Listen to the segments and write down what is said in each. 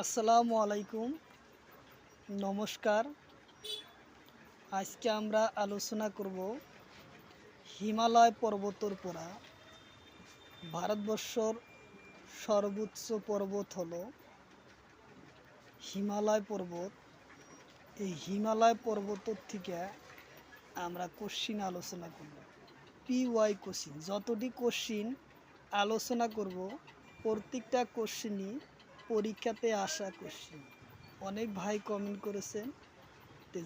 আসসালামু আলাইকুম, নমস্কার। আজকে আমরা আলোচনা করব হিমালয় পর্বতের পরা। ভারতবর্ষর সর্বোচ্চ পর্বত হলো হিমালয় পর্বত। এই হিমালয় পর্বতের থেকে আমরা কোশ্চিন আলোচনা করব। PY কোশ্চিন, যতটি কোশ্চিন আলোচনা করব প্রত্যেকটা কোশ্চিনই পরীক্ষাতে আসা কোশ্চিন। অনেক ভাই কমেন্ট করেছেন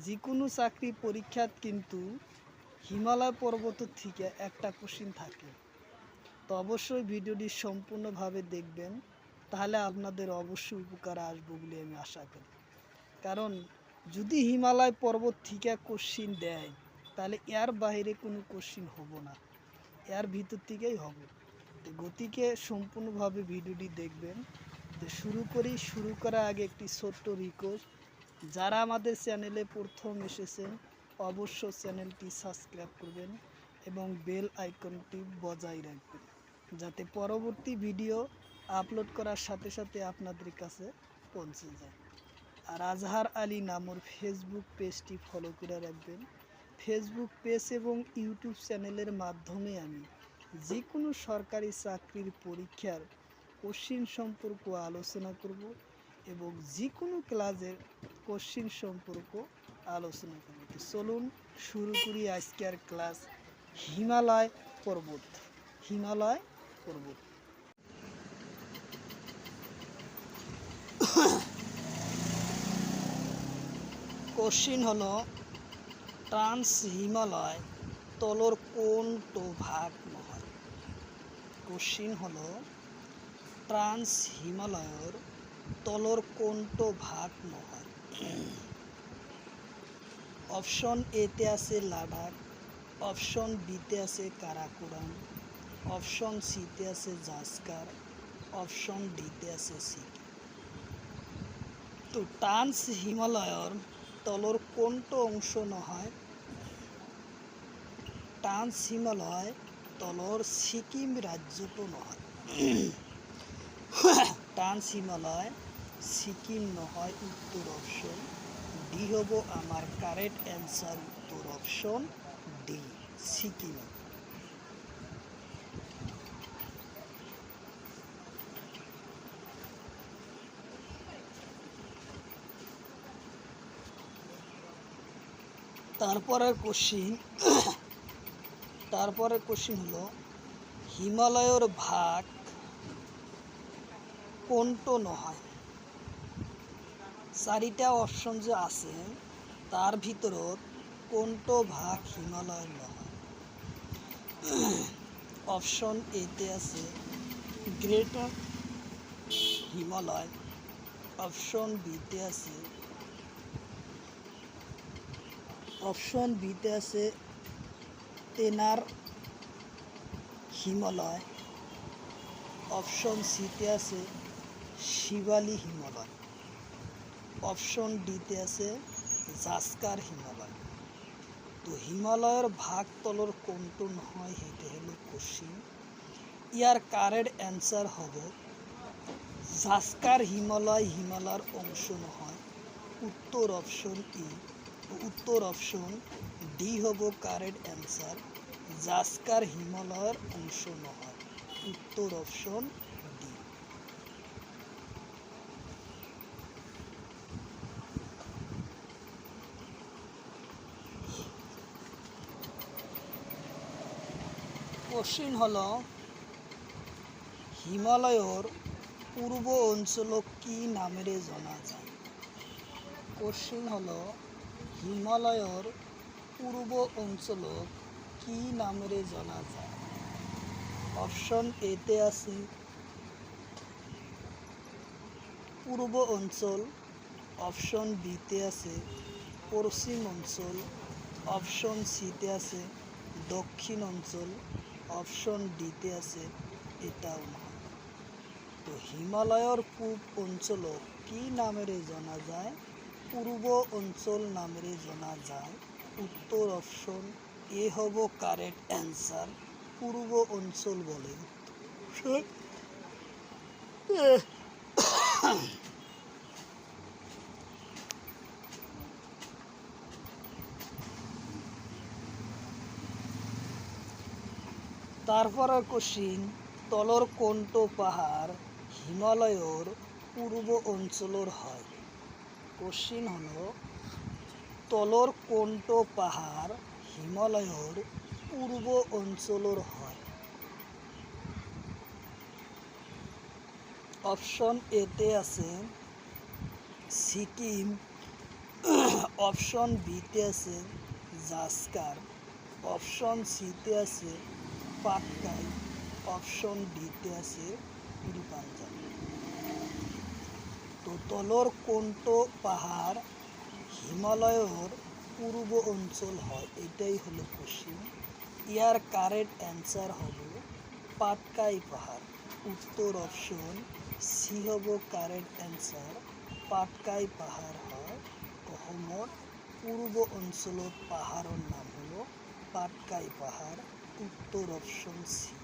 যে কোনো চাকরি পরীক্ষাত কিন্তু হিমালয় পর্বত থেকে একটা কোশ্চিন থাকে। তো অবশ্যই ভিডিওটি সম্পূর্ণভাবে দেখবেন, তাহলে আপনাদের অবশ্যই উপকার আসবে বলে আমি আশা করি। কারণ যদি হিমালয় পর্বত থেকে কোশ্চিন দেয় তাহলে এর বাইরে কোনো কোশ্চিন হবো না, এর ভিতর থেকেই হবে। তো গতিকে সম্পূর্ণভাবে ভিডিওটি দেখবেন। তো শুরু করার আগে একটি ছোট্ট রিকোয়েস্ট, যারা আমাদের চ্যানেলে প্রথম এসেছেন অবশ্য চ্যানেলটি সাবস্ক্রাইব করবেন এবং বেল আইকনটি বজায় রাখবেন, যাতে পরবর্তী ভিডিও আপলোড করার সাথে সাথে আপনাদের কাছে পৌঁছে যায়। আর আজহার আলী নামর ফেসবুক পেজটি ফলো করে রাখবেন। ফেসবুক পেজ এবং ইউটিউব চ্যানেলের মাধ্যমে আমি যে কোনো সরকারি চাকরির পরীক্ষার কোশ্চিন সম্পর্ক আলোচনা করব এবং যে কোনো ক্লাসের কোশ্চিন সম্পর্ক আলোচনা করব। তো চলুন শুরু করি আজকের ক্লাস। হিমালয় পর্বত। হিমালয় পর্বত কোশ্চিন হলো, ট্রান্স হিমালয় তলর কোনটো ভাগ নহয়। কোশ্চিন হলো, ট্রান্স হিমালয়ের তলর কোনটো ভাগ নহয়। অপশন এতে আছে লাদাখ, অপশন বিতে আছে কারাকোরাম, অপশন সিতে আছে জাস্কার, অপশন ডিতে আছে সিকিম। তো ট্রান্স হিমালয়ের তলর কোনটো অংশ নহয়? ট্রান্স হিমালয় তলর সিকিম রাজ্যটো নহয়। ট্রান্স হিমালয় সিকিম নহয়, উত্তর অপশন ডি হব আমার কারেক্ট অ্যান্সার। উত্তর অপশন ডি, সিকিম। তারপরের কোশ্চিন হলো, হিমালয়ের ভাগ কোনটো নহয়? চারিটা অপশন যে আছে তার ভিতৰত কোনটো ভাগ হিমালয়ের নহয়? অপশন এতে আছে গ্রেটার হিমালয়, অপশন বিতে আছে তেনার হিমালয়, অপশন সিতে আছে শিবালি হিমালয়, অপশন ডিতে আছে জাস্কার হিমালয়। তো হিমালয়ের ভাগ তলর কোনটো নহয় সেটা হলো কোশ্চিন। ইয়ার কারেক্ট অ্যান্সার হব জাস্কার হিমালয় হিমালয়ের অংশ নহয়, উত্তর অপশন ই। উত্তর অপশন ডি হব কারেক্ট অ্যান্সার। জাস্কার হিমালয়ের অংশ নহয়, উত্তর অপশন ডি। কোশ্চিন হলো, হিমালয়ের পূর্ব অঞ্চলক কি নামেরে জানা যায়? কোশ্চিন হলো, হিমালয়ের পূর্ব অঞ্চলক কি নামেরে জানা যায়? অপশন এতে আছে পূর্ব অঞ্চল, অপশন বিতে আছে পশ্চিম অঞ্চল, অপশন সিতে আছে দক্ষিণ অঞ্চল, অপশন ডিতে আছে এটাও না। তো হিমালয়ের পূর্ব অঞ্চলক কি নামেরে জানা যায়? পূর্ব অঞ্চল নামেরে জানা যায়, উত্তর অপশন এ হব কারেক্ট অ্যান্সার। পূর্ব অঞ্চল বলে। তারপরে কোশ্চিন, তলর কোনটো পাহাড় হিমালয়র পূর্ব অঞ্চলের হয়? কোশ্চিন হলো, তলর কোনটো পাহাড় হিমালয়র পূর্ব অঞ্চলের হয়? অপশন এতে আছে সিকিম, অপশন বিতে আছে জাস্কার, অপশন সিতে আছে পাটকাই, অপশন ডিতে আছে পীর পাঞ্জাব। তো তলর কোনটো পাহাড় হিমালয়ের পূর্ব অঞ্চল হয়, এটাই হলো কোশ্চিন। ইয়ার কারেক্ট অ্যান্সার হলো পাটকাই পাহাড়। উত্তর অপশন সি হব কারেক্ট অ্যান্সার। পাটকাই পাহাড় হয় অসমৰ পূর্ব অঞ্চলত পাহাড়ের নাম হলো পাটকাই পাহাড়। উত্তর অপশন সি।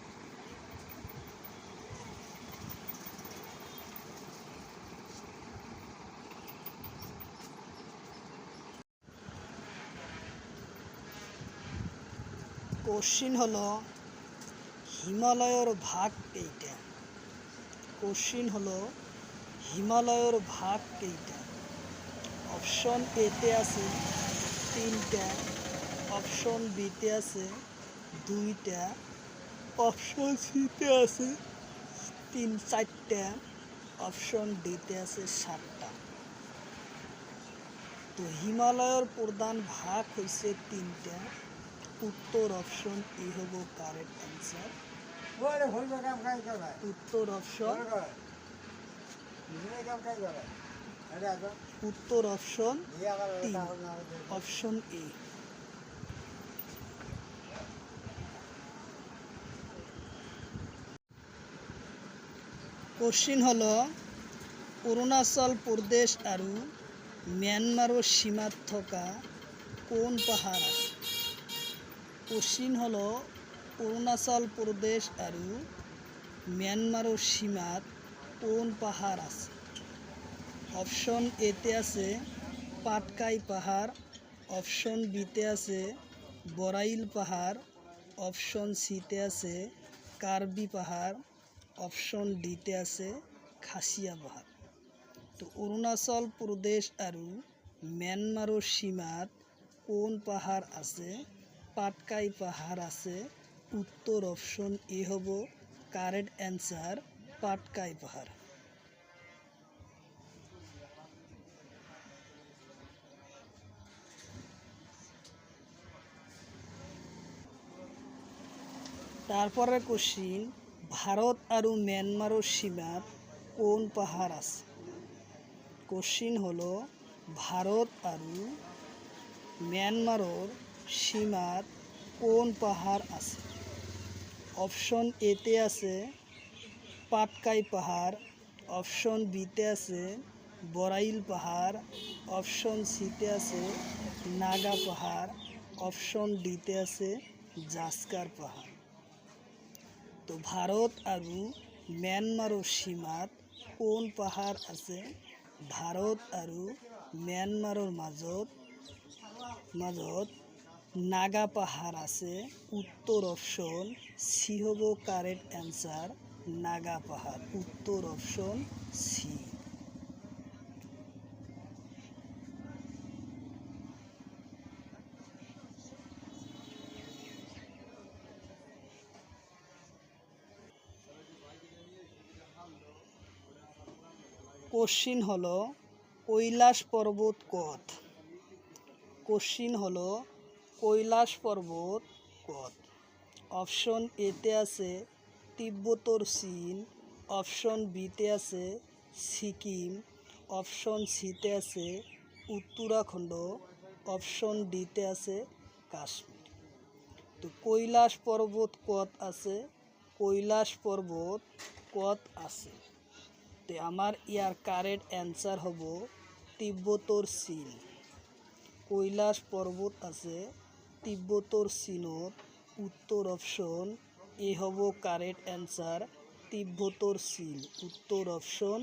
কোশ্চিন হলো, হিমালয়ের ভাগ কেইটা? কোশ্চিন হলো, হিমালয়ের ভাগ কেইটা? অপশন এতে আছে 3টা, অপশন বিতে আছে 2টা, অপশন সিতে আছে 4টা, অপশন ডিতে আছে 7টা। তো হিমালয়ের প্রধান ভাগ হয়েছে 3টা। উত্তর অপশন ই হব কারেক্ট অ্যান্সার। উত্তর অপশন উত্তর অপশন 3, অপশন এ। কোশ্চিন হলো, অৰুণাচল প্ৰদেশ আৰু ম্যানমাৰৰ সীমাত থকা কোন পাহাড় আছে? কোশ্চিন হলো, অৰুণাচল প্ৰদেশ আৰু ম্যানমাৰৰ সীমাত কোন পাহাড় আছে? অপশন এতে আছে পাটকাই পাহাড়, অপশন বিতে আছে বরাইল পাহাড়, অপশন সিতে আছে কার্বি পাহাড়, অপশন ডিতে আছে খাসিয়া পাহাড়। তো অৰুণাচল প্রদেশ আৰু ম্যানমাৰৰ সীমাত কোন পাহাড় আছে? পাটকাই পাহাড় আছে। উত্তর অপশন এ হব কারেক্ট অ্যান্সার, পাটকাই পাহাড়। তারপরে কোশ্চিন, ভারত আৰু ম্যানমাৰৰ সীমাত কোন পাহাড় আছে? কোশ্চিন হলো, ভারত আৰু ম্যানমাৰৰ সীমাত কোন পাহাড় আছে? অপশন এতে আছে পাটকাই পাহাড়, অপশন বিতে আছে বরাইল পাহাড়, অপশন সিতে আছে নাগা পাহাড়, অপশন ডিতে আছে জাস্কার পাহাড়। তো ভারত আৰু ম্যানমাৰৰ সীমাত কোন পাহাড় আছে? ভারত আৰু ম্যানমাৰৰ মাজত নাগা পাহাড় আছে। উত্তর অপশন সি হব কারেক্ট অ্যান্সার, নাগা পাহাড়। উত্তর অপশন সি। কোশ্চিন হলো, কৈলাস পর্বত কত? কোশ্চিন হলো, কৈলাস পর্বত কত? অপশন এতে আছে তিব্বতর চীন, অপশন বিতে আছে সিকিম, অপশন সিতে আছে উত্তরাখণ্ড, অপশন ডিতে আছে কাশ্মীর। তো কৈলাস পর্বত কত আছে? কৈলাস পর্বত কত আছে? তো আমার ইয়ার কারেক্ট অ্যান্সার হব তিব্বতর চীন। কৈলাস পর্বত আছে তিব্বতর চীনত। উত্তর অপশন এ হব কারেক্ট অ্যান্সার, তিব্বতর চীন। উত্তর অপশন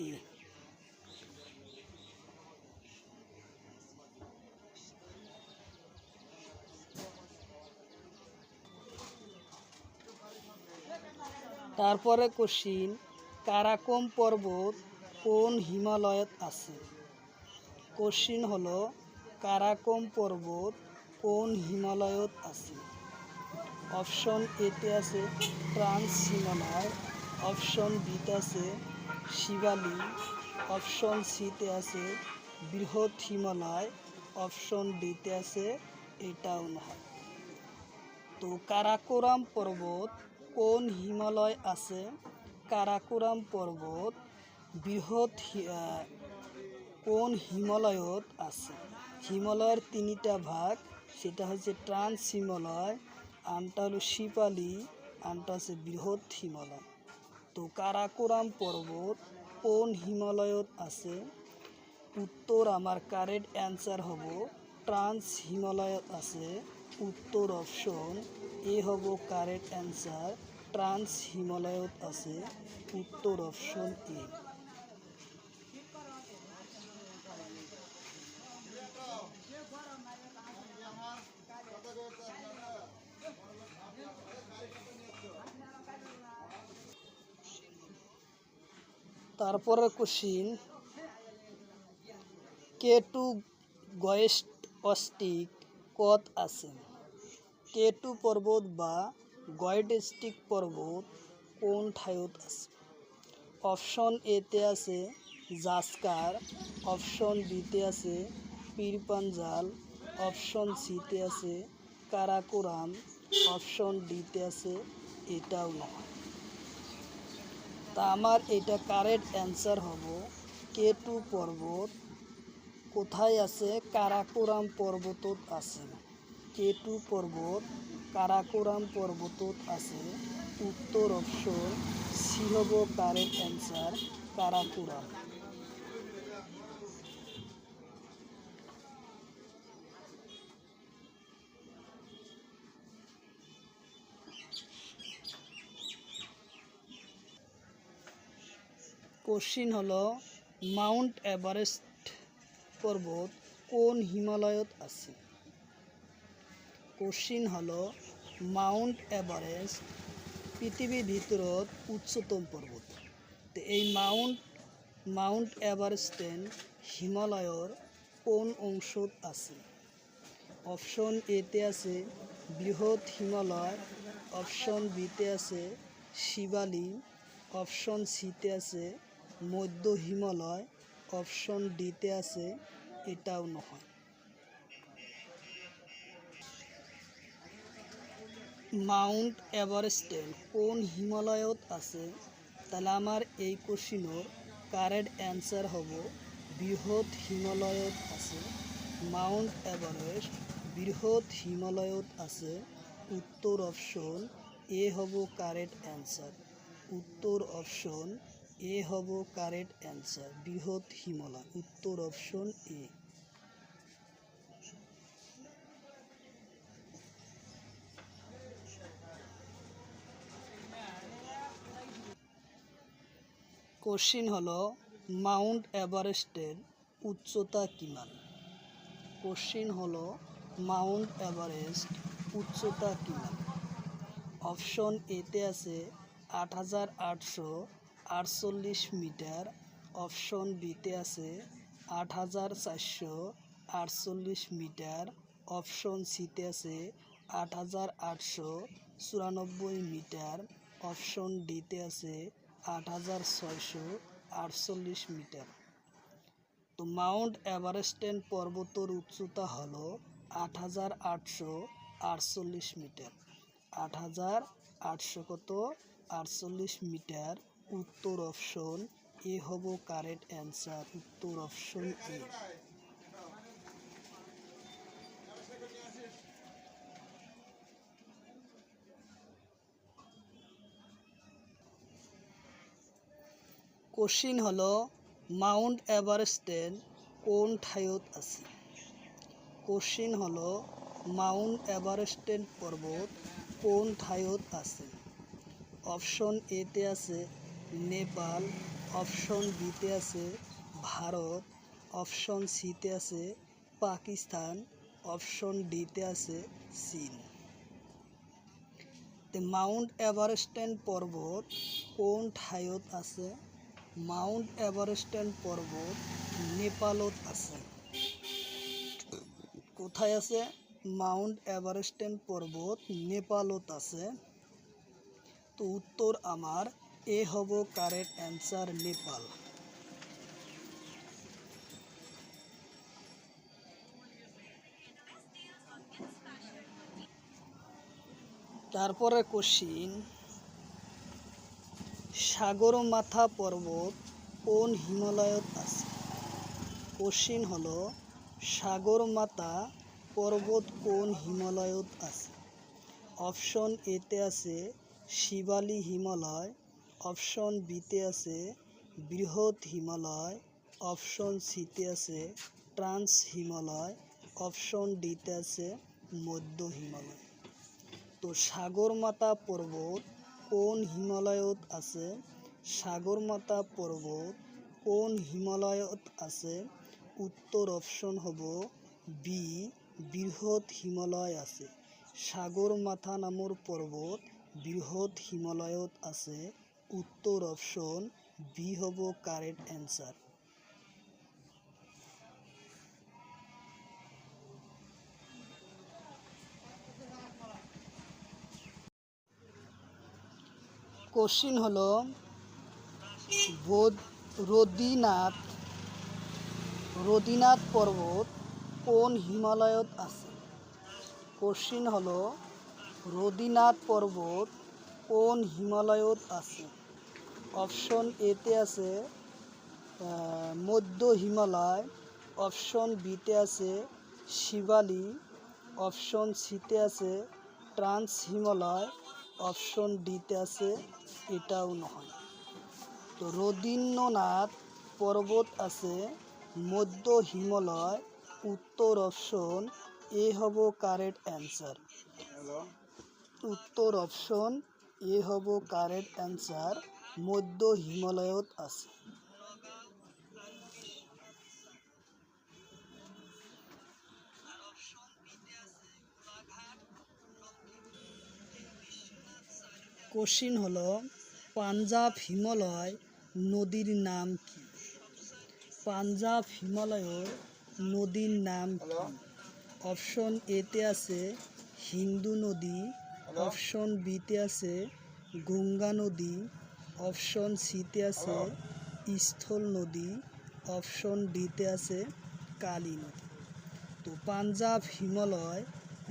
এ। তারপরে কোশ্চিন, কারাকোরাম পর্বত কোন হিমালয়ত আছে? কোশ্চিন হলো কারাকোরাম পর্বত কোন হিমালয়ত আছে? অপশন এতে আছে ট্রান্স হিমালয়, অপশন বিতে আছে শিবালিক, অপশন সিতে আছে বৃহৎ হিমালয়, অপশন ডিতে আছে এটাও নয়। তো কারাকোরাম পর্বত কোন হিমালয় আছে? কারাকোরাম পর্বত কোন হিমালয়ত আছে? হিমালয়ের তিনটা ভাগ, সেটা হচ্ছে ট্রান্স হিমালয়, আনটা হলো শিপালি, আনটা হচ্ছে বৃহৎ হিমালয়। তো কারাকোরাম পর্বত কোন হিমালয়ত আছে? উত্তর আমার কারেক্ট অ্যান্সার হব ট্রান্স হিমালয়ত আছে। উত্তর অপশন এ হব কারেক্ট অ্যান্সার, ট্রান্স হিমালয়ত আছে। উত্তর অপশন এ। তারপরে কোশ্চিন, কেটু গয়েস্ট অস্টিক কত আছে? কেটু পর্বত বা গয়েডস্টিক পর্বত কোন ঠাইত আছে? অপশন এতে আছে জাস্কার, অপশন বিতে আছে পীরপাঞ্জাল, অপশন সিতে আছে কারাকোরাম, অপশন ডিতে আছে এটাও নয়। তা আমার এটা কারেক্ট অ্যান্সার হব কেটু পর্বত কোথায় আছে? কারাকোরাম পর্বতত আছে। কেটু পর্বত কারাকোরাম পর্বতত আছে। উত্তর অপশন সি হব কারেক্ট অ্যান্সার, কারাকোরাম। কোশ্চিন হলো মাউন্ট এভারেস্ট পর্বত কোন হিমালয়ত আছে? কোশ্চিন হলো মাউন্ট এভারেস্ট পৃথিবীর ভিতৰত উচ্চতম পর্বত। তো এই মাউন্ট এভারেস্টেন হিমালয়র কোন অংশত আছে? অপশন এতে আছে বৃহৎ হিমালয়, অপশন বিতে আছে শিবালিক, অপশন সিতে আছে মধ্য হিমালয়, অপশন ডিতে আছে এটাও নহয়। মাউন্ট এভারেস্টেন কোন হিমালয়ত আছে? তাহলে আমার এই কোশ্চিনের কারেক্ট অ্যান্সার হব বৃহৎ হিমালয়ত আছে। মাউন্ট এভারেস্ট বৃহৎ হিমালয়ত আছে। উত্তর অপশন এ হব কারেক্ট অ্যান্সার। উত্তর অপশন এ হব কারেক্ট অ্যান্সার, বৃহৎ হিমালয়। উত্তর অপশন এ। কোশ্চিন হলো মাউন্ট এভারেস্টের উচ্চতা কিমান? কোশ্চিন হলো মাউন্ট এভারেস্ট উচ্চতা কিমান? অপশন এতে আছে ৮৮৪৮ মিটার, অপশন বিতে আছে ৮৪৪৮ মিটার, অপশন সিতে আছে ৮৮৯৪ মিটার, অপশন ডিতে আছে ৮৬৪৮ মিটার। তো মাউন্ট এভারেস্টেন পর্বতের উচ্চতা হলো ৮৮৪৮ মিটার। ৮৮৪৮ মিটার। উত্তর অপশন এ হব কারেক্ট অ্যান্সার। উত্তর অপশন এ। কোশ্চিন হলো মাউন্ট এভারেস্টেন কোন ঠাইত আছে? কোশ্চিন হলো মাউন্ট এভারেস্টেন পর্বত কোন ঠাইত আছে? অপশন এতে আছে নেপাল, অপশন বিতে আছে ভারত, অপশন সিতে আছে পাকিস্তান, অপশন ডিতে আছে চীন। মাউন্ট এভারেস্টেন পর্বত কোন ঠাইত আছে? মাউন্ট এভারেস্টেন পর্বত নেপালত আছে। কোথায় আছে? মাউন্ট এভারেস্টেন পর্বত নেপালত আছে। তো উত্তর আমার এ হব কারেক্ট অ্যান্সার, নেপাল। তারপরে কোশ্চিন, সাগরমাথা পর্বত কোন হিমালয়ত আছে? কোশ্চিন হলো সাগরমাথা পর্বত কোন হিমালয়ত আছে? অপশন এতে আছে শিবালি হিমালয়, অপশন বিতে আছে বৃহৎ হিমালয়, অপশন সিতে আছে ট্রান্স হিমালয়, অপশন ডিতে আছে মধ্য হিমালয়। তো সাগরমাথা পর্বত কোন হিমালয়ত আছে? সাগরমাথা পর্বত কোন হিমালয়ত আছে? উত্তর অপশন হব বি, বৃহৎ হিমালয় আছে। সাগরমাথা নামৰ পর্বত বৃহৎ হিমালয়ত আছে। উত্তর অপশন বি হব কারেক্ট অ্যান্সার। কোশ্চিন হলো রদিনাথ পর্বত কোন হিমালয়ত আছে? কোশ্চিন হলো রদিনাথ পর্বত কোন হিমালয়ত আছে? অপশন এতে আছে মধ্য হিমালয়, অপশন বিতে আছে শিবালি, অপশন সিতে আছে ট্রান্স হিমালয়, অপশন ডিতে আছে এটাও নহয়। তো রদিন্দ্রনাথ পর্বত আছে মধ্য হিমালয়। উত্তর অপশন এ হব কারেক্ট অ্যান্সার। উত্তর অপশন এ হব কারেক্ট অ্যান্সার, মধ্য হিমালয়ত আছে। কোশ্চিন হলো পাঞ্জাব হিমালয় নদীর নাম কি? পাঞ্জাব হিমালয়ের নদীর নাম কি? অপশন এতে আছে হিন্দু নদী, অপশন বিতে আছে গঙ্গা নদী, অপশন সিতে আছে স্থল নদী, অপশন ডিতে আছে কালী নদী। তো পাঞ্জাব হিমালয়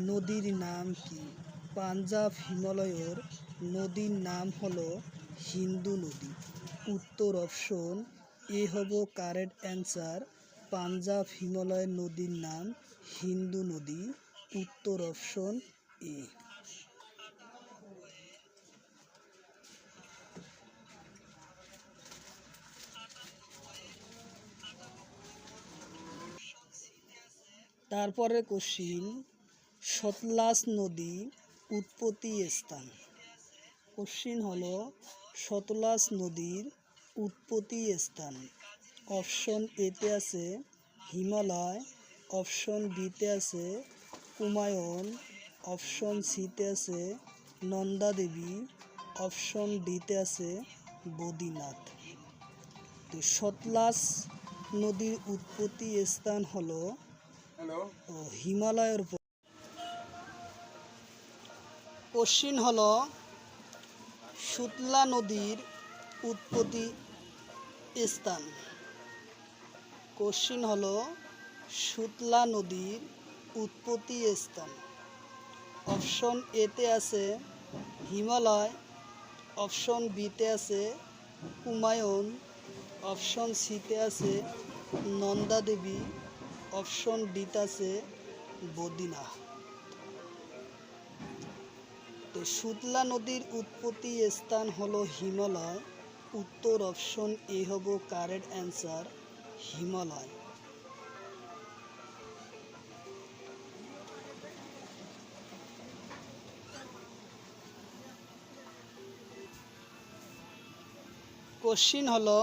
নদীর নাম কি? পাঞ্জাব হিমালয়ের নদীর নাম হলো হিন্দু নদী। উত্তর অপশন এ হব কারেক্ট অ্যান্সার। পাঞ্জাব হিমালয়ের নদীর নাম হিন্দু নদী। উত্তর অপশন এ। তারপরে কোশ্চিন, সতলাজ নদী উৎপত্তি স্থান। কোশ্চিন হলো সতলাজ নদীর উৎপত্তি স্থান। অপশন এতে আছে হিমালয়, অপশন বিতে আছে কুমায়ুন, অপশন সিতে আছে নন্দা দেবী, অপশন ডিতে আছে বদ্রীনাথ। তো সতলাজ নদীর উৎপত্তি স্থান হলো হিমালয়ের। কোশ্চিন হলো সুতলা নদীর উৎপত্তি স্থান। কোশ্চিন হলো সুতলা নদীর উৎপত্তি স্থান। অপশন এতে আছে হিমালয়, অপশন বিতে আছে কুমায়ুন, অপশন সিতে আছে নন্দা দেবী, অপশন ডিতে আছে বদ্রীনাথ। তো সুতলা নদীর উৎপত্তি স্থান হলো হিমালয়। উত্তর অপশন এ হব কারেক্ট অ্যান্সার, হিমালয়। কোশ্চিন হলো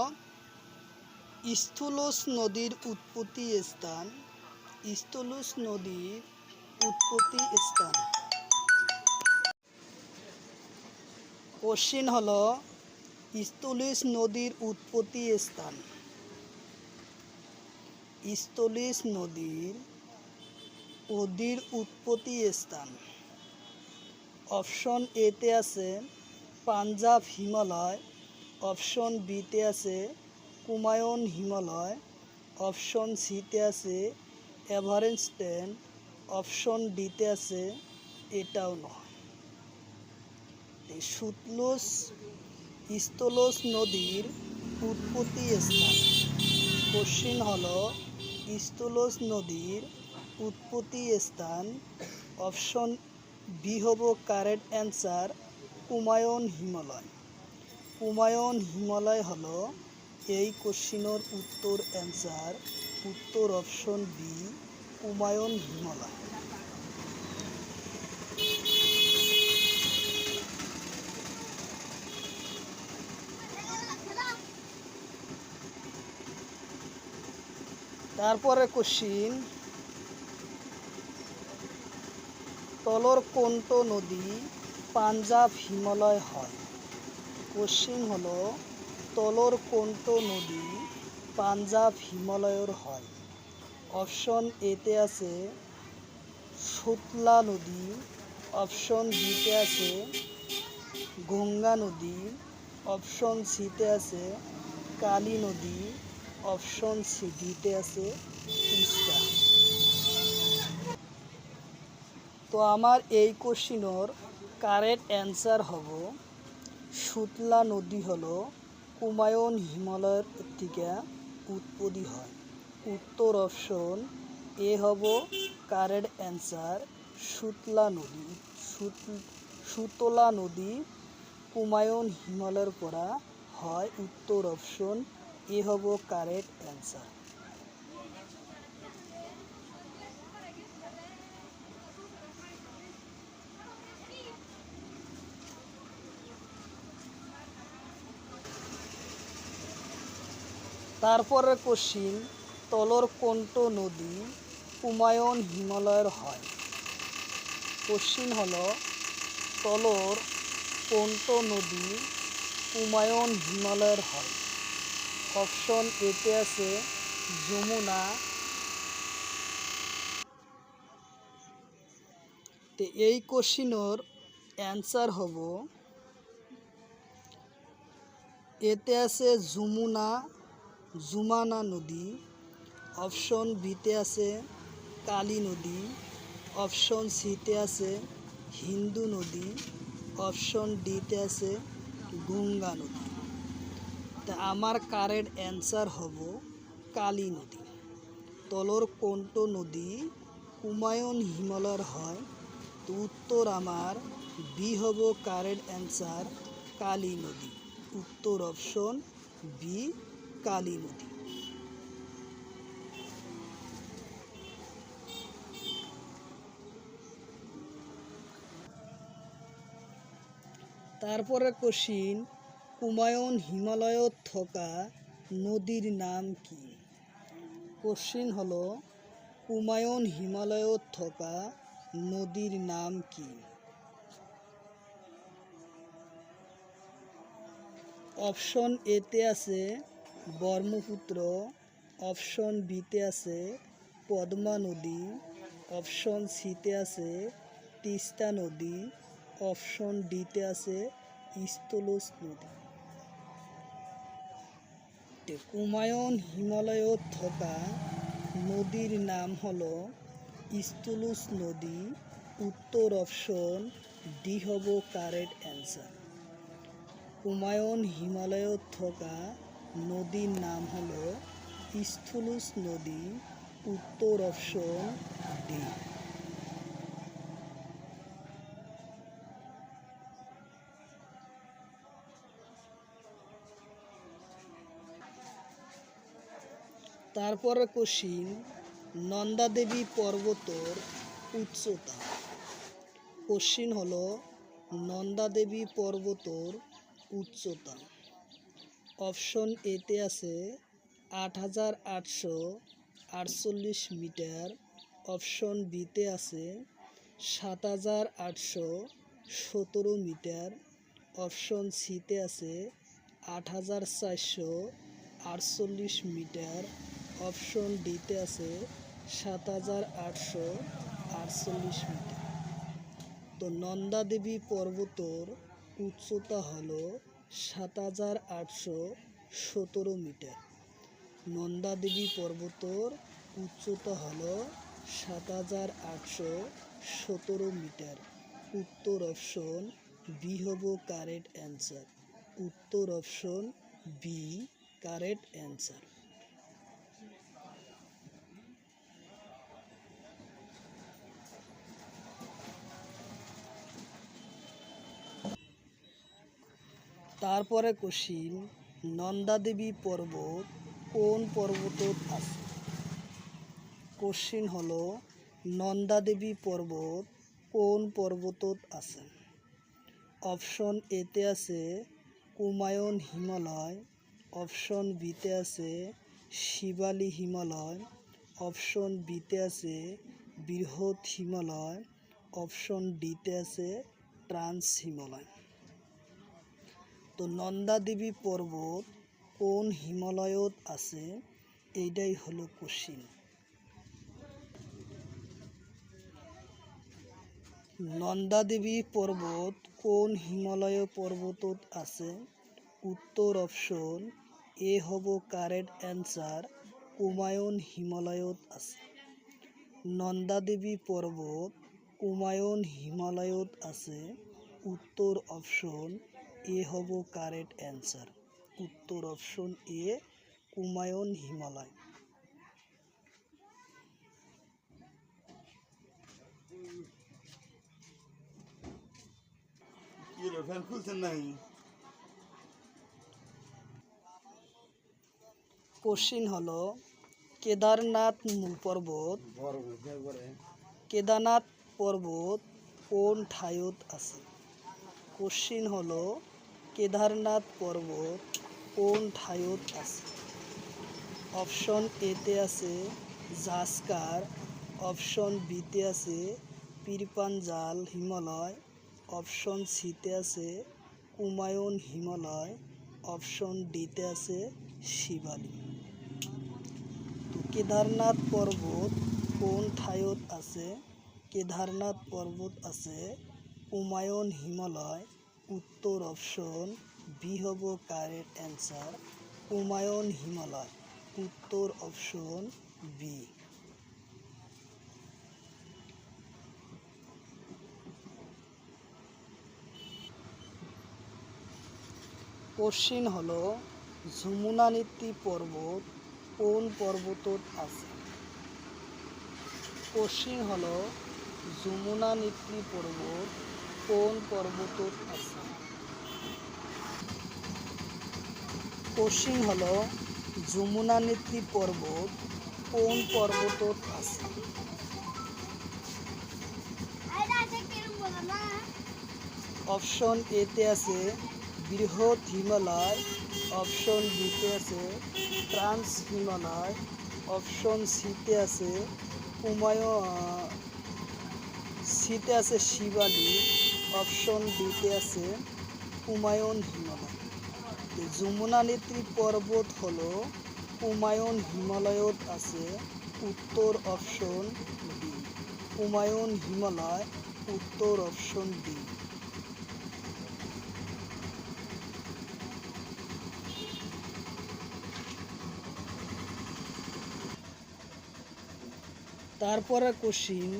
স্থলজ নদীর উৎপত্তি স্থান। স্থলজ নদীর উৎপত্তি স্থান। কোশ্চিন হলো স্থলিজ নদীর উৎপত্তি স্থান। স্থলিজ নদীর উৎপত্তি স্থান। অপশন এতে আছে পাঞ্জাব হিমালয়, অপশন বিতে আছে কুমায়ুন হিমালয়, অপশন সিতে আছে এভারেস্ট, অপশন ডিতে আছে এটাও নয়। স্থলজ নদীর উৎপত্তি স্থান। কোশ্চিন হলো স্থলজ নদীর উৎপত্তি স্থান। অপশন বি হব কারেক্ট অ্যান্সার কুমায়ুন হিমালয়। কুমায়ুন হিমালয় হলো এই কোশ্চিনের উত্তর অ্যান্সার। উত্তর অপশন বি কুমায়ুন হিমালয়। তারপরে কোশ্চিন তলর কোনটো নদী পাঞ্জাব হিমালয় হয়। কোশ্চিন হলো তলর কোনটো নদী পাঞ্জাব হিমালয়ের হয়। অপশন এতে আছে সুতলা নদী, অপশন বিতে আছে গঙ্গা নদী, অপশন সিতে আছে কালী নদী, অপশন সি ডিতে আছে তিস্তা। তো আমার এই কোশ্চিনের কারেক্ট অ্যান্সার হব সুতলা নদী হলো কুমায়ুন হিমালয়ের থেকে উৎপত্তি হয়। উত্তর অপশন এ হব কারেক্ট অ্যান্সার সুতলা নদী। সুতলা নদী কুমায়ুন হিমালয়ের পরা হয়। উত্তর অপশন এ হব কারেক্ট অ্যান্সার। তারপরে কোশ্চিন তলর কোনটো নদী কুমায়ুন হিমালয়ের হয়। কোশ্চিন হলো তলর কোনটো নদী কুমায়ুন হিমালয়ের হয়। অপশন এতে আছে যমুনা। তো এই কোশ্চিনের অ্যান্সার হব এতে আছে যমুনা নদী, অপশন বিতে আছে কালী নদী, অপশন সিতে আছে হিন্দু নদী, অপশন ডিতে আছে গঙ্গা নদী। তা আমার কারেক্ট অ্যান্সার হব কালী নদী। তলর কোনটো নদী কুমায়ুন হিমালয়ের হয়। তো উত্তর আমার বি হব কারেক্ট অ্যান্সার কালী নদী। উত্তর অপশন বি কালী নদী। তারপরে কোশ্চিন কুমায়ুন হিমালয়ত থকা নদীর নাম কি। কোশ্চিন হলো কুমায়ুন হিমালয়ত থকা নদীর নাম কি। অপশন এতে আছে ব্রহ্মপুত্র, অপশন বিতে আছে পদ্মা নদী, অপশন সিতে আছে তিস্তা নদী, অপশন ডিতে আছে স্থলজ নদী। কুমায়ুন হিমালয়ত থকা নদীর নাম হলো স্থলজ নদী। উত্তর অপশন ডি হব কারেক্ট অ্যান্সার। কুমায়ুন হিমালয়ত থকা নদীর নাম হলো স্থলজ নদী। উত্তর অপশন ডি। তারপরে কোশ্চিন নন্দা দেবী পর্বতর উচ্চতা। কোশ্চিন হলো নন্দা দেবী পর্বতর উচ্চতা। অপশন এতে আছে ৮৮৪৮ মিটার, অপশন বিতে আছে ৭৮১৭ মিটার, অপশন সিতে আছে ৮৪৪৮ মিটার, অপশন ডিতে আছে ৭৮৪৮ মিটার। তো নন্দা দেবী পর্বতর উচ্চতা হলো ৭৮১৭ মিটার। নন্দা দেবী পর্বতর উচ্চতা হলো ৭৮১৭ মিটার। উত্তর অপশন বি হব কারেক্ট অ্যান্সার। উত্তর অপশন বি কারেক্ট অ্যান্সার। তারপরে কোশ্চিন, নন্দা দেবী পর্বত কোন পর্বতত আছে? কোশ্চিন হলো নন্দা দেবী পর্বত কোন পর্বতত আছে? অপশন এতে আছে কুমায়ুন হিমালয়, অপশন বিতে আছে শিবালী হিমালয়, অপশন বিতে আছে বৃহৎ হিমালয়, অপশন ডিতে আছে ট্রান্স হিমালয়। তো নন্দা দেবী পর্বত কোন হিমালয়ত আছে, এইটাই হলো কোশ্চিন। নন্দা দেবী পর্বত কোন হিমালয় পর্বতত আছে? উত্তর অপশন এ হব কারেক্ট অ্যান্সার, কুমায়ুন হিমালয়ত আছে। নন্দা দেবী পর্বত কুমায়ুন হিমালয়ত আছে। উত্তর অপশন এ হব কারেক্ট অ্যান্সার। উত্তর option A Kumaon Himalaya. Question হলো কেদারনাথ পর্বত কোন ঠাইত আছে? কোশ্চিন হলো কেদারনাথ পর্বত কোন ঠাইত আছে? অপশন এতে আছে জাসকার, অপশন বিতে আছে পীরপাঞ্জাল হিমালয়, অপশন সিতে আছে কুমায়ুন হিমালয়, অপশন ডিতে আছে শিবালী। তো কেদারনাথ পর্বত কোন ঠাইত আছে? কেদারনাথ পর্বত আছে কুমায়ুন হিমালয়। উত্তর অপশন বি হব কারেক্ট অ্যান্সার, কুমায়ুন হিমালয়। উত্তর অপশন বি। কোশ্চিন হলো যমুনা নেত্রী পর্বত কোন পর্বতত আছে? কোশ্চিন হলো যমুনা নেত্রী পর্বত কোন পর্বতত আছে? কোশ্চিন হলো যমুনা নেত্রী পর্বত কোন পর্বতত আছে? অপশন এতে আছে বৃহৎ হিমালয়, অপশন বিতে আছে ট্রান্স হিমালয়, অপশন সিতে আছে শিবালী, অপশন ডিতে আছে কুমায়ুন হিমালয়। যমুনা নেত্রী পর্বত হলো কুমায়ুন হিমালয়ত আছে। উত্তর অপশন ডি, কুমায়ুন হিমালয়। উত্তর অপশন ডি। তারপরে কোশ্চিন,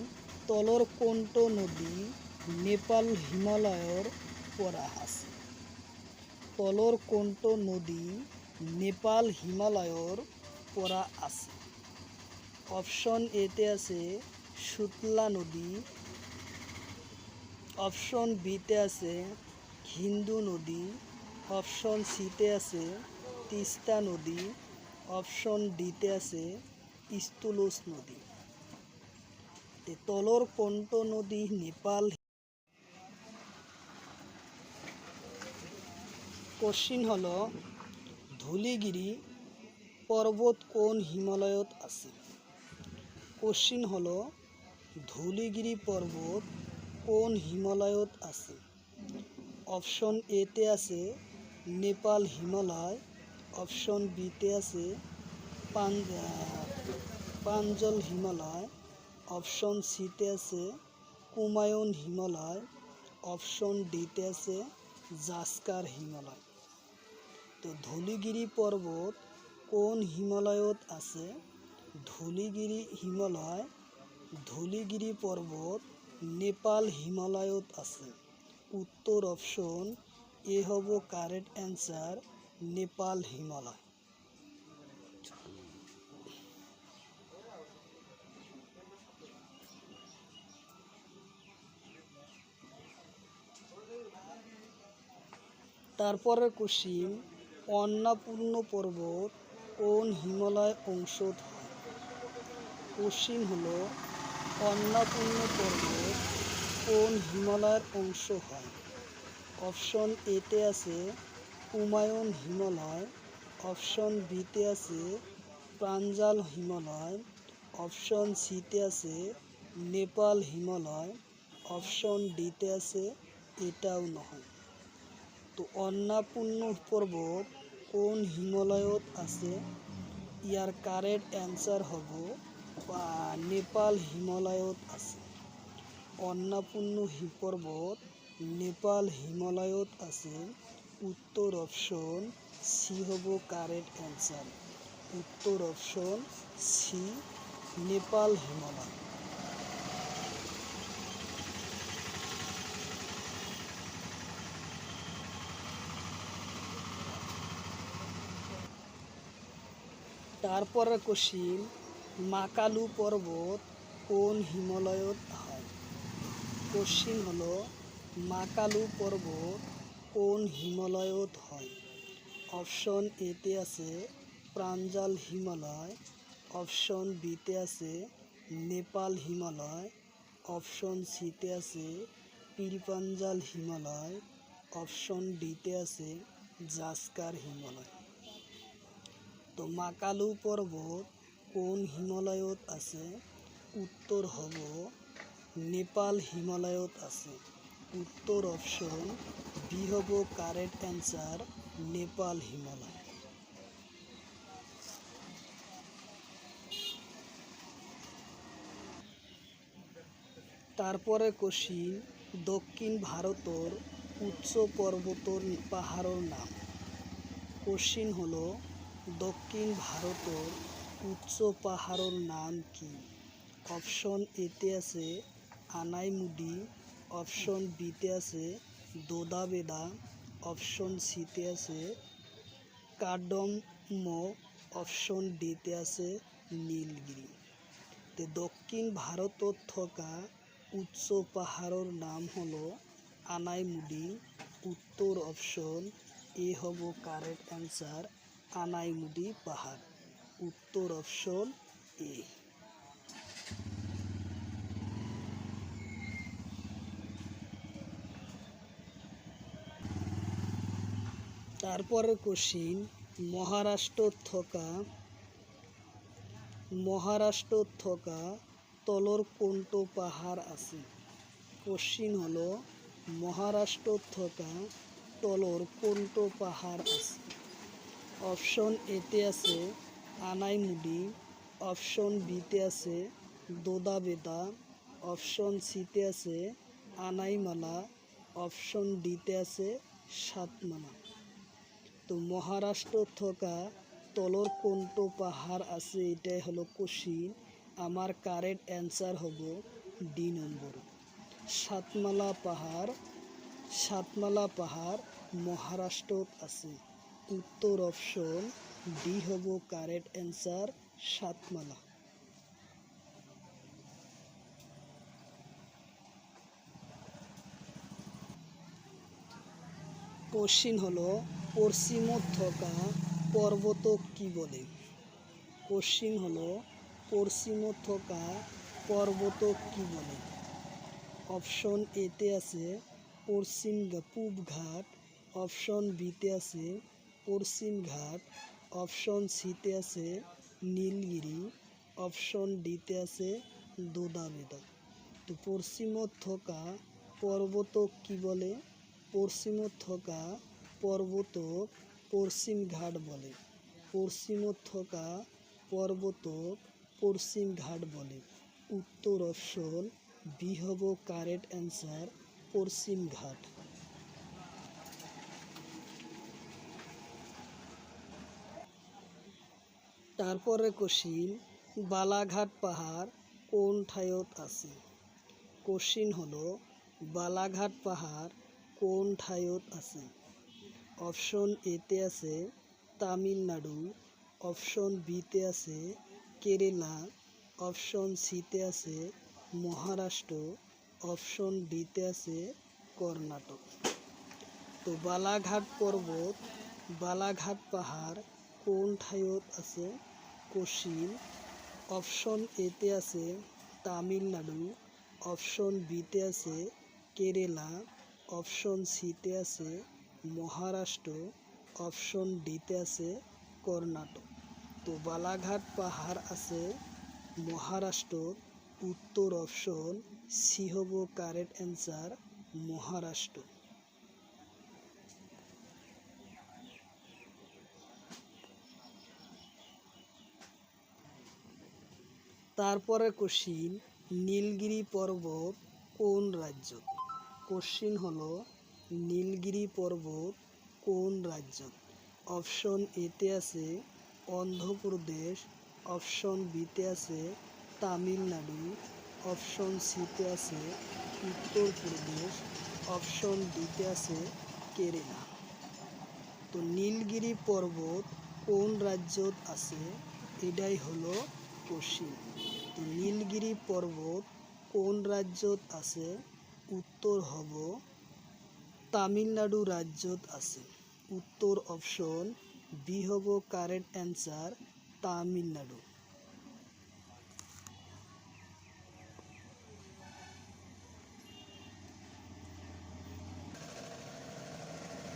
তলর কোনটো নদী নেপাল হিমালয়র পরা আছে? তলর কোনটো নদী নেপাল হিমালয়র পরা আছে? অপশন এতে আছে সুতলা নদী, অপশন বিতে আছে হিন্দু নদী, অপশন সিতে আছে তিস্তা নদী, অপশন ডিতে আছে স্থলুজ নদী। তলর কোনটো নদী নেপাল? কোশ্চিন হলো ধুলিগিরি পর্বত কোন হিমালয়ত আছে? কোশ্চিন হলো ধুলিগিরি পর্বত কোন হিমালয়ত আছে? অপশন এতে আছে নেপাল হিমালয়, অপশন বিতে আছে পাঞ্জল হিমালয়, অপশন সিতে আছে কুমায়ুন হিমালয়, অপশন ডিতে আছে জাস্কার হিমালয়। তো ধুলিগিরি পর্বত কোন হিমালয়ত আছে? ধুলিগিরি পর্বত নেপাল হিমালয়ত আছে। উত্তর অপশন এ হব কারেক্ট অ্যান্সার, নেপাল হিমালয়। তারপরে কোশ্চিন, অন্নপূর্ণ পর্বত কোন হিমালয় অংশত হয়? কোশ্চিন হলো অন্নপূর্ণ পর্বত কোন হিমালয়ের অংশ হয়? অপশন এতে আছে কুমায়ুন হিমালয়, অপশন বিতে আছে পাঞ্জাল হিমালয়, অপশন সিতে আছে নেপাল হিমালয়, অপশন ডিতে আছে এটাও নহয়। তো অন্নপূর্ণ পর্বত কোন হিমালয়ত আছে? ইয়ার কারেক্ট অ্যান্সার হব নেপাল হিমালয়ত আছে। অন্নপূর্ণ পর্বত নেপাল হিমালয়ত আছে। উত্তর অপশন সি হব কারেক্ট অ্যান্সার। উত্তর অপশন সি, নেপাল হিমালয়। তারপরে কোশ্চিন, মাকালু পর্বত কোন হিমালয়ত হয়? কোশ্চিন হলো মাকালু পর্বত কোন হিমালয়ত হয়? অপশন এতে আছে পাঞ্জাল হিমালয়, অপশন বিতে আছে নেপাল হিমালয়, অপশন সিতে আছে পীরপাঞ্জাল হিমালয়, অপশন ডিতে আছে জাস্কার হিমালয়। তো মাকালু পর্বত কোন হিমালয়ত আছে? উত্তর হব নেপাল হিমালয়ত আছে। উত্তর অপশন বি হব কারেক্ট অ্যান্সার, নেপাল হিমালয়। তারপরে কোশ্চিন, দক্ষিণ ভারতর উচ্চ পর্বতর পাহাড়ের নাম। কোশ্চিন হলো দক্ষিণ ভারতর উচ্চ পাহাড়ের নাম কি? অপশন এতে আছে আনাইমুডি, অপশন বিতে আছে দোদাবেদা, অপশন সিতে আছে কাডম্ম, অপশন ডিতে আছে নীলগিরি। তো দক্ষিণ ভারতত থকা উচ্চ পাহাড়ের নাম হলো আনাইমুডি। উত্তর অপশন এ হব কারেক্ট অ্যান্সার, আনাইমুডি পাহাড়। উত্তর অপশন এ। তারপরে কোশ্চিন, মহারাষ্ট্র থকা তলর কোনটো পাহাড় আছে? কোশ্চিন হলো মহারাষ্ট্র থকা তলর কোনটো পাহাড় আছে? অপশন এতে আছে আনাইমুডি, অপশন বিতে আছে দোদাবেদা, অপশন সিতে আছে আনাইমালা, অপশন ডিতে আছে সাতমালা। তো মহারাষ্ট্র থকা তলর কোনটো পাহাড় আছে, এটাই হলো কোশ্চিন। আমার কারেক্ট অ্যান্সার হব ডি নম্বর, সাতমালা পাহাড় মহারাষ্ট্রত আছে। উত্তর অপশন ডি হব কারেক্ট অ্যান্সার, সাতমালা। কোশ্চিন হলো পশ্চিমত থকা পর্বতক কি বলে? কোশ্চিন হলো পশ্চিমত থকা পর্বতক কি বলে? অপশন এতে আছে পূব ঘাট, অপশন বিতে আছে পশ্চিম ঘাট, অপশন সিতে আছে নীলগিরি, অপশন ডিতে আছে দোদাবেদা। তো পশ্চিমত থকা পর্বতক কি বলে? পশ্চিমত থকা পর্বতক পশ্চিম ঘাট বলে। পশ্চিমত থকা পর্বতক পশ্চিম ঘাট বলে। উত্তর অপশন বি হব কারেক্ট অ্যান্সার, পশ্চিম ঘাট। তারপরে কোশ্চিন, বালাঘাট পাহাড় কোন ঠাইত আছে? কোশ্চিন হলো বালাঘাট পাহাড় কোন ঠাইত আছে? অপশন এতে আছে তামিলনাড়ু, অপশন বিতে আছে কেরালা, অপশন সিতে আছে মহারাষ্ট্র, অপশন ডিতে আছে কর্ণাটক। তো বালাঘাট পর্বত, বালাঘাট পাহাড় কোন ঠাইত আছে? কোশ্চিন অপশন এতে আছে তামিলনাড়ু, অপশন বিতে আছে কেরালা, অপশন সিতে আছে মহারাষ্ট্র, অপশন ডিতে আছে কর্ণাটক। তো বালাঘাট পাহাড় আছে মহারাষ্ট্র। উত্তর অপশন সি হব কারেক্ট অ্যান্সার, মহারাষ্ট্র। তারপরে কোশ্চিন, নীলগিরি পর্বত কোন রাজ্য? কোশ্চিন হলো নীলগিরি পর্বত কোন রাজ্য? অপশন এতে আছে অন্ধ্রপ্রদেশ, অপশন বিতে আছে তামিলনাড়ু, অপশন সিতে আছে উত্তরপ্রদেশ, অপশন ডিতে আছে কেরালা। তো নীলগিরি পর্বত কোন রাজ্যত আছে? এটাই হলো কোশ্চিন। তো নীলগিরি পর্বত কোন রাজ্যত আছে? উত্তর হব তামিলনাড়ু রাজ্যত আছে। উত্তর অপশন বি হব কারেক্ট অ্যান্সার, তামিলনাড়ু।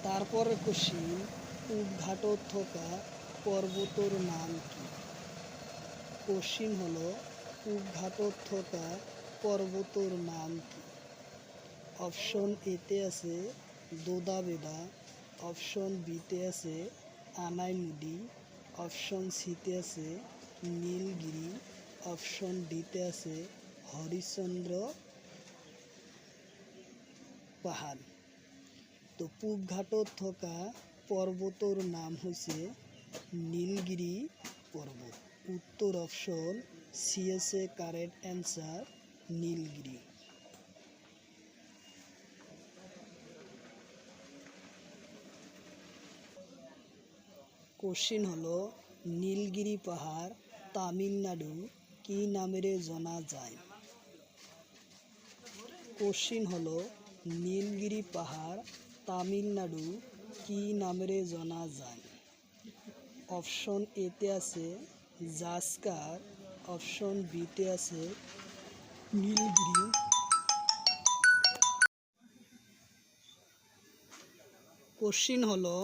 তারপরে কোশ্চিন, পূবঘাটত থকা পর্বতর নাম কি? কোশ্চিন হলো পূবঘাটত থকা পর্বতর নাম কি? অপশন এতে আছে দোদাবেদা, অপশন বিতে আছে আনাইমুদি, অপশন সিতে আছে নীলগিরি, অপশন ডিতে আছে হরিশ্চন্দ্র পাহাড়। তো পূবঘাটত থকা পর্বতর নাম হচ্ছে নীলগিরি পর্বত। উত্তর অপশন সি আছে কারেক্ট অ্যান্সার, নীলগিরি। কোশ্চিন হলো নীলগিরি পাহাড় তামিলনাড়ু কি নামেরে জানা যায়? কোশ্চিন হলো নীলগিরি পাহাড় তামিলনাড়ু কি নামেরে জানা যায়? অপশন এতে আছে জাসকার, অপশন বিতে আছে নীলগিরি, কোশ্চিন হলো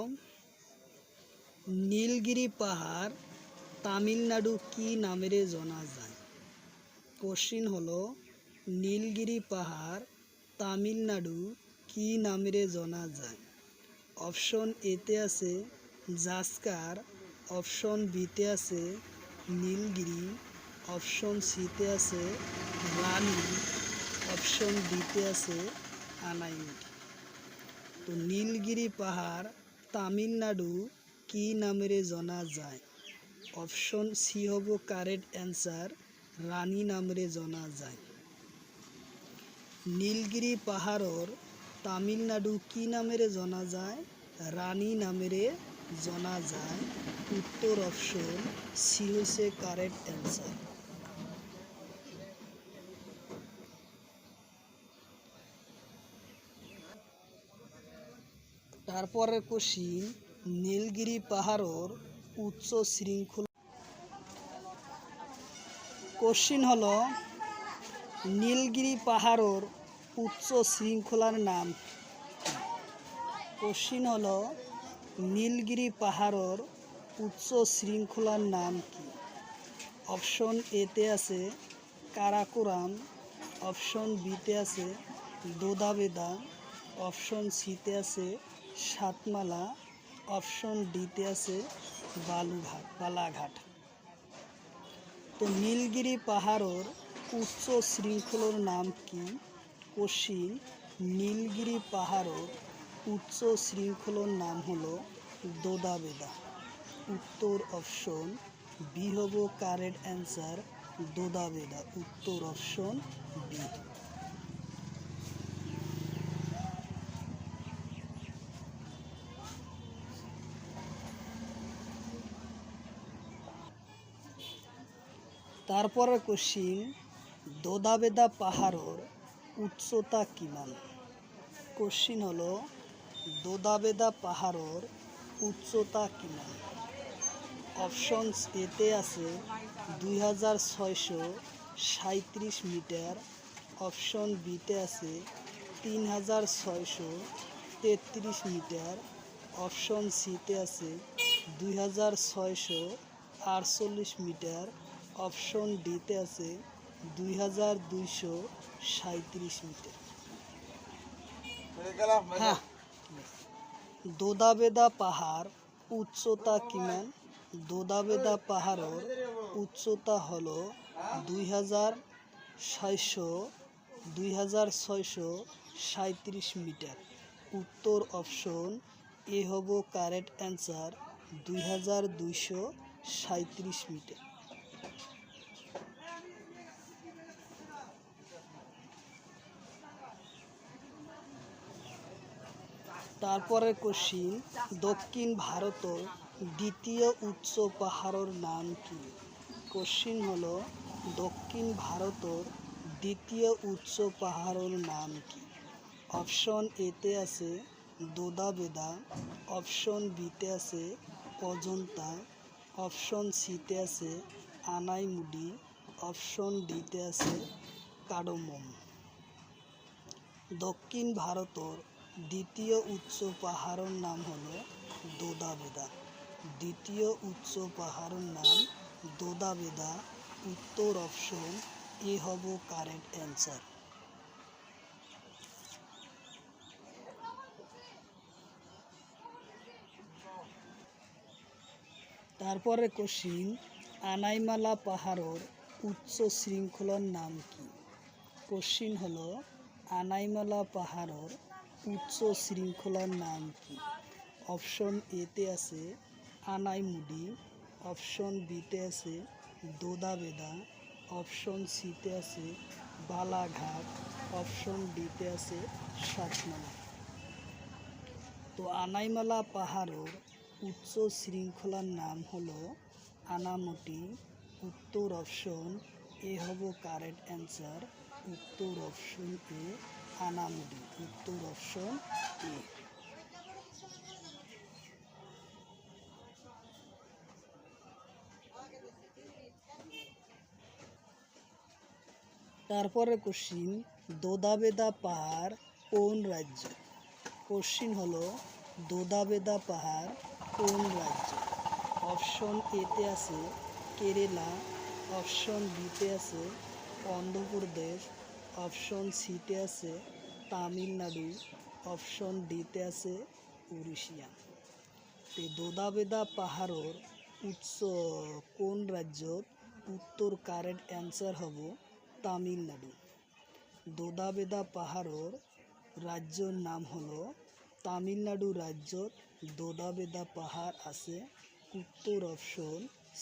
নীলগিরি পাহাড় তামিলনাড়ু কি নামেরে জানা যায়? কোশ্চিন হলো নীলগিরি পাহাড় তামিলনাড়ু কি নামেরে জানা যায়? অপশন এতে আছে জাসকার, অপশন বিতে আছে নীলগিরি, অপশন সিতে আছে রানী, অপশন ডিতে আছে আনাইমুদি। তো নীলগিরি পাহাড় তামিলনাড়ু কি নামেরে জানা যায়? অপশন সি হব কারেক্ট অ্যান্সার, রানী নামেরে জানা যায়। নীলগিরি পাহাড়র তামিলনাড়ু কি নামেরে জানা যায়? রানী নামেরে জানা যায়। উত্তর অপশন সি হচ্ছে কারেক্ট অ্যান্সার। তারপরে কোশ্চিন, নীলগিরি পাহাড়র উচ্চ শৃঙ্খলা। কোশ্চিন হলো নীলগিরি পাহাড়র উচ্চ শৃঙ্খলার নাম কি? কোশ্চিন হলো নীলগিরি পাহাড়র উচ্চ শৃঙ্খলার নাম কি? অপশন এতে আছে কারাকোরাম, অপশন বিতে আছে দোদাবেদা, অপশন সিতে আছে সাতমালা, অপশন ডিতে আছে বালাঘাট। তো নীলগিরি পাহাড়ের উচ্চ শৃঙ্খলার নাম কি? কোশ্চিন, নীলগিরি পাহাড়ের উচ্চ শৃঙ্খলার নাম হলো দোদাবেদা। উত্তর অপশন বি হব কারেক্ট অ্যান্সার, দোদাবেদা। উত্তর অপশন বি। তারপরে কোশ্চিন, দোদাবেদা পাহাড়ের উচ্চতা কিমান? কোশ্চিন হলো দোদাবেদা পাহাড়ের উচ্চতা কিমান? অপশনস এতে আছে 2637 মিটার, অপশন বিতে আছে 3633 মিটার, অপশন সিতে আছে 2648 মিটার, অপশন ডিতে আছে 2237 মিটার। হ্যাঁ, দোদাবেদা পাহাড় উচ্চতা কিমান? দোদাবেদা পাহাড়ের উচ্চতা হলো 2637 মিটার। উত্তর অপশন এ হব কারেক্ট অ্যান্সার, 2237 মিটার। তারপরে কোশ্চিন, দক্ষিণ ভারতের দ্বিতীয় উচ্চ পাহাড়ের নাম কি? কোশ্চিন হলো দক্ষিণ ভারতের দ্বিতীয় উচ্চ পাহাড়ের নাম কি? অপশন এতে আছে দোদাবেদা, অপশন বিতে আছে অজন্তা, অপশন সিতে আছে আনাইমুডি, অপশন ডিতে আছে কাডমম। দক্ষিণ ভারতের দ্বিতীয় উচ্চ পাহাড়ের নাম হলো দোদাবেদা। দ্বিতীয় উচ্চ পাহাড়ের নাম দোদাবেদা। উত্তর অপশন এ হব কারেক্ট অ্যান্সার। তারপরে কোশ্চিন, আনাইমালা পাহাড়ের উচ্চ শৃঙ্খলার নাম কি? কোশ্চিন হলো আনাইমালা পাহাড়ের উচ্চ শৃঙ্খলার নাম কি? অপশন এতে আছে আনাইমুডি, অপশন বিতে আছে দোদাবেদা, অপশন সিতে আছে বালাঘাট, অপশন ডিতে আছে সাতমালা। তো আনাইমালা পাহাড়ের উচ্চ শৃঙ্খলার নাম হলো আনামুটি। উত্তর অপশন এ হব কারেক্ট অ্যান্সার, উত্তর অপশন এ আনামুডি। উত্তর অপশন এ। তারপরে কোশ্চিন, দোদাবেদা পাহাড় কোন রাজ্য? কোশ্চিন হলো দোদাবেদা পাহাড় কোন রাজ্য? অপশন এতে আছে কেরালা, অপশন বিতে আছে অন্ধ্রপ্রদেশ, অপশন সিতে আছে তামিলনাড়ু, অপশন ডিতে আছে উড়িষ্যা। তো দোদাবেদা পাহাড়ের উচ্চ কোন রাজ্যত? উত্তর কারেক্ট অ্যান্সার হব তামিলনাড়ু। দোদাবেদা পাহাড়ের রাজ্যের নাম হলো তামিলনাড়ু। রাজ্যত দোদাবেদা পাহাড় আছে। উত্তর অপশন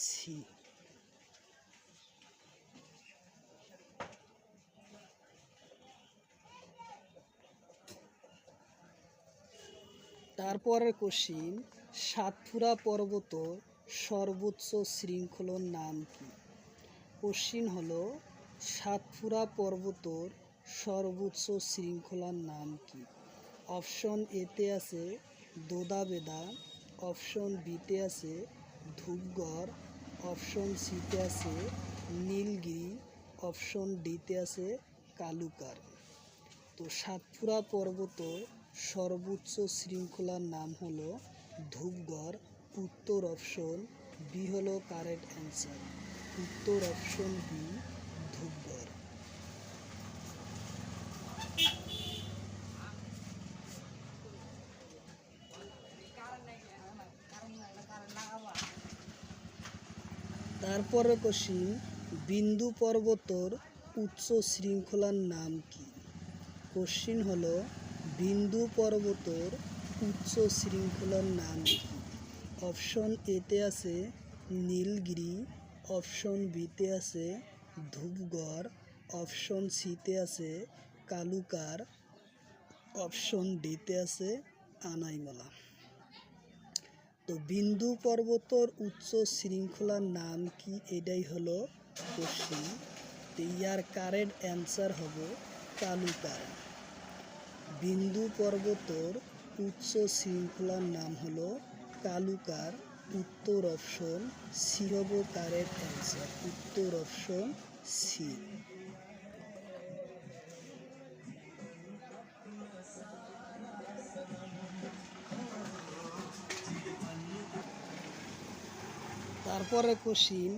সি। তারপরের কোশ্চিন, সাতপুরা পর্বতের সর্বোচ্চ শৃঙ্খলার নাম কি? কোশ্চিন হলো সাতপুরা পর্বতের সর্বোচ্চ শৃঙ্খলার নাম কি? অপশন এতে আছে দোদাবেদা, অপশন বিতে আছে ধূপগড়, অপশন সিতে আছে নীলগিরি, অপশন ডিতে আছে কালুকার। তো সাতপুরা পর্বতের সর্বোচ্চ শৃঙ্খলার নাম হলো ধূপগড়। উত্তর অপশন বি হলো কারেক্ট অ্যান্সার। উত্তর অপশন বি, ধূপগড়। তারপরে কোশ্চিন, বিন্দু পর্বতর উচ্চ শৃঙ্খলার নাম কি? কোশ্চিন হলো বিন্দু পর্বতর উচ্চ শৃঙ্খলার নাম কি? অপশন এতে আছে নীলগিরি, অপশন বিতে আছে ধূপগড়, অপশন সিতে আছে কালুকার, অপশন ডিতে আছে আনাইমলা। তো বিন্দু পর্বতর উচ্চ শৃঙ্খলার নাম কি, এটাই হলো কোশ্চিন। তো ইয়ার কারেক্ট অ্যান্সার হবে কালুকার। বিন্দু পর্বতর উচ্চ শৃঙ্খলার নাম হলো কালুকার। উত্তর অপশন সি হবে কারেক্ট অ্যান্সার, উত্তর অপশন সি। তারপরে কোশ্চিন,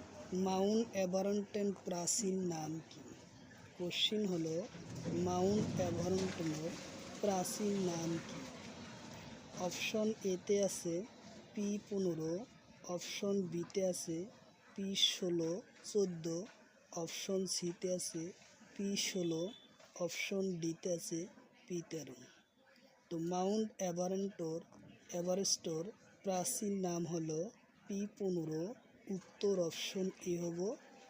মাউন্ট এভারেস্টের প্রাচীন নাম কি? কোশ্চিন হলো মাউন্ট এভারেস্টের প্রাচীন নাম কি? অপশন এতে আছে P15, অপশন বিতে আছে P16-14, অপশন সিতে আছে P16, অপশন ডিতে আছে P13। তো মাউন্ট এভারেস্টর প্রাচীন নাম হলো P15। উত্তর অপশন এ হব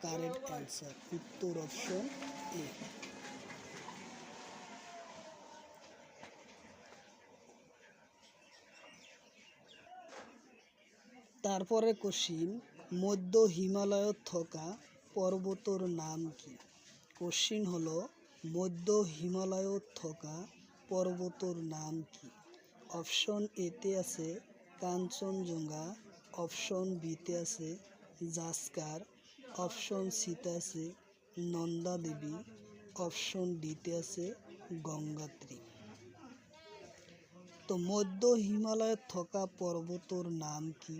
কারেক্ট অ্যান্সার, উত্তর অপশন এ। তারপরে কোশ্চিন, মধ্য হিমালয়ত থকা পর্বতর নাম কি? কোশ্চিন হলো মধ্য হিমালয়ত থকা পর্বতর নাম কি? অপশন এতে আছে কাঞ্চনজঙ্ঘা, অপশন বিতে আছে জাস্কার, অপশন সিতে আছে নন্দা দেবী, অপশন ডিতে আছে গঙ্গোত্রী। তো মধ্য হিমালয়ত থকা পর্বতর নাম কি?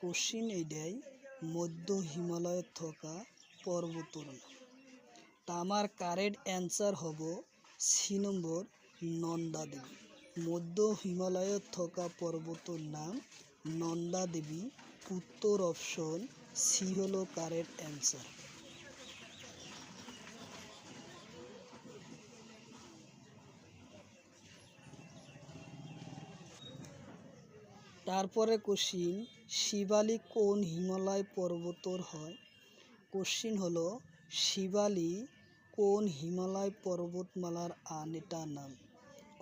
কোশ্চিন এইটাই, মধ্য হিমালয়ত থকা পর্বতর নাম। তা আমার কারেক্ট অ্যান্সার হব সি নম্বর নন্দা দেবী। মধ্য হিমালয়ত থকা পর্বতর নাম নন্দা দেবী। উত্তর অপশন সি হলো কারেক্ট অ্যান্সার। তারপরে কোশ্চিন, শিবালিক কোন হিমালয় পর্বতর হয়? কোশ্চিন হলো শিবালি কোন হিমালয় পর্বতমালার আনেটা নাম?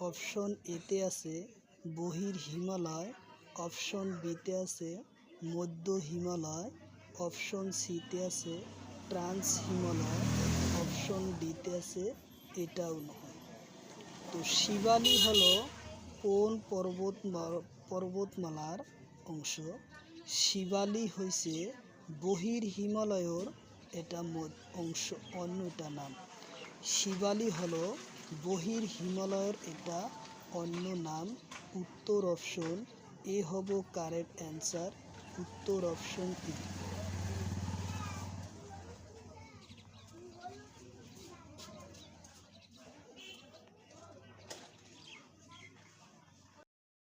অপশন এতে আছে বহির হিমালয়, অপশন বিতে আছে মধ্য হিমালয়, অপশন সিতে আছে ট্রান্স হিমালয়, অপশন ডিতে আছে এটাও নয়। তো শিবালি হলো কোন পর্বতমালার অংশ? শিবালি হইছে বহির হিমালয়ের এটা অংশ, অন্যটা নাম। শিবালি হলো বহির হিমালয়ের এটা অন্য নাম। উত্তর অপশন এ হব কারেক্ট অ্যান্সার, উত্তর অপশন এ।